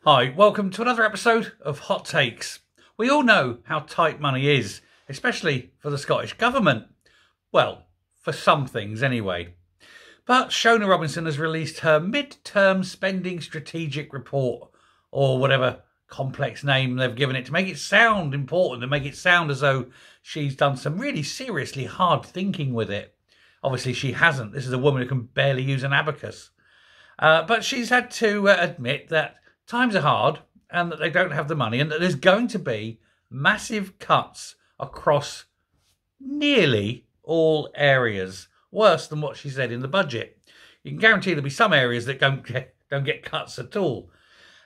Hi, welcome to another episode of Hot Takes. We all know how tight money is, especially for the Scottish Government. Well, for some things anyway. But Shona Robison has released her mid-term spending strategic report, or whatever complex name they've given it, to make it sound important, to make it sound as though she's done some really seriously hard thinking with it. Obviously she hasn't. This is a woman who can barely use an abacus. But she's had to admit that times are hard and that they don't have the money and that there's going to be massive cuts across nearly all areas, worse than what she said in the budget. You can guarantee there'll be some areas that don't get cuts at all.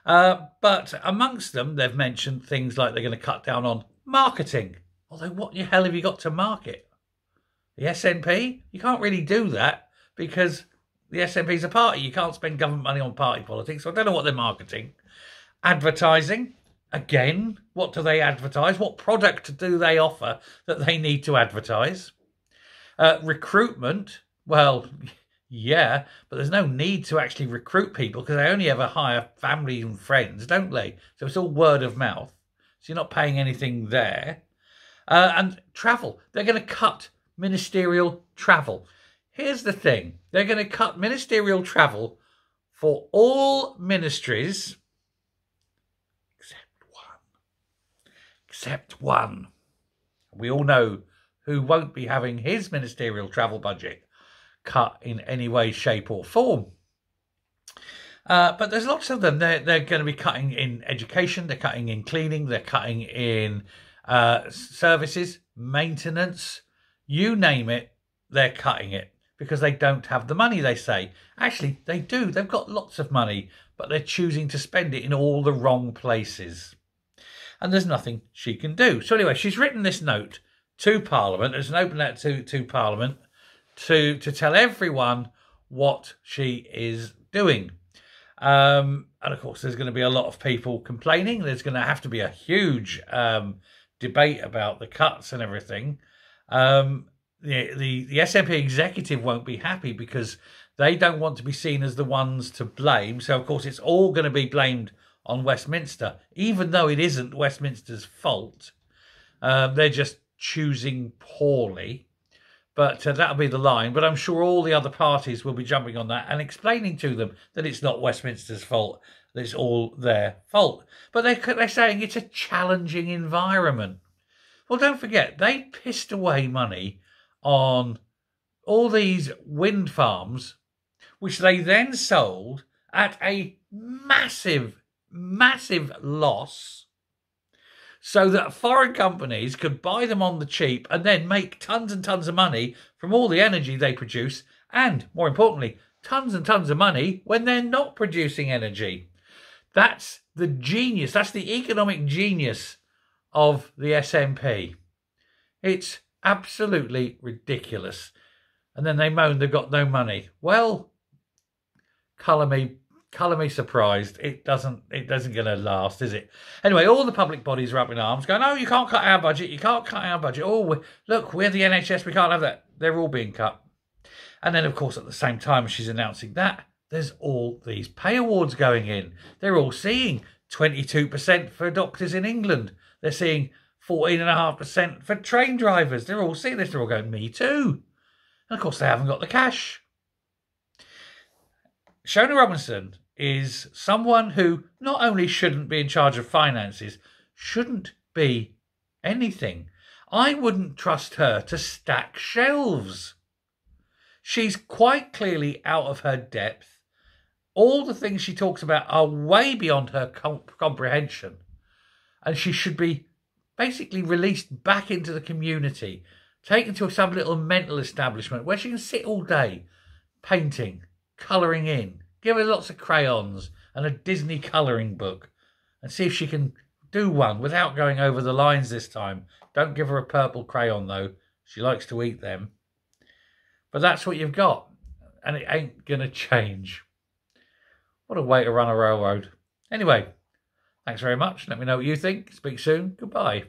But amongst them, they've mentioned things like they're going to cut down on marketing. Although what the hell have you got to market? The SNP? You can't really do that because the SNP's a party. You can't spend government money on party politics. So I don't know what they're marketing. Advertising. Again, what do they advertise? What product do they offer that they need to advertise? Recruitment. Well, yeah, but there's no need to actually recruit people because they only ever hire family and friends, don't they? So it's all word of mouth. So you're not paying anything there. And travel. They're going to cut ministerial travel. Here's the thing. They're going to cut ministerial travel for all ministries except one. We all know who won't be having his ministerial travel budget cut in any way, shape or form. But there's lots of them. They're going to be cutting in education. They're cutting in cleaning. They're cutting in services, maintenance. You name it, they're cutting it. Because they don't have the money, they say. Actually, they do. They've got lots of money, but they're choosing to spend it in all the wrong places. And there's nothing she can do. So anyway, she's written this note to Parliament. There's an open letter to Parliament to tell everyone what she is doing. And of course, there's going to be a lot of people complaining. There's going to have to be a huge debate about the cuts and everything. The SNP executive won't be happy because they don't want to be seen as the ones to blame. So, of course, it's all going to be blamed on Westminster, even though it isn't Westminster's fault. They're just choosing poorly. But that'll be the line. But I'm sure all the other parties will be jumping on that and explaining to them that it's not Westminster's fault, that it's all their fault. But they're saying it's a challenging environment. Well, don't forget, they pissed away money on all these wind farms, which they then sold at a massive, massive loss so that foreign companies could buy them on the cheap and then make tons and tons of money from all the energy they produce and, more importantly, tons and tons of money when they're not producing energy. That's the genius. That's the economic genius of the SNP. It's absolutely ridiculous. And then they moan they've got no money. Well, colour me surprised. It doesn't going to last, is it? Anyway, all the public bodies are up in arms going, no, you can't cut our budget. You can't cut our budget. Oh, look, we're the NHS. We can't have that. They're all being cut. And then, of course, at the same time as she's announcing that, there's all these pay awards going in. They're all seeing 22% for doctors in England. They're seeing 14.5% for train drivers. They're all seeing this. They're all going, me too. And of course, they haven't got the cash. Shona Robison is someone who not only shouldn't be in charge of finances, shouldn't be anything. I wouldn't trust her to stack shelves. She's quite clearly out of her depth. All the things she talks about are way beyond her comprehension. And she should be basically released back into the community, taken to some little mental establishment where she can sit all day painting, colouring in, give her lots of crayons and a Disney colouring book and see if she can do one without going over the lines this time. Don't give her a purple crayon though. She likes to eat them. But that's what you've got and it ain't going to change. What a way to run a railroad. Anyway, thanks very much. Let me know what you think. Speak soon. Goodbye.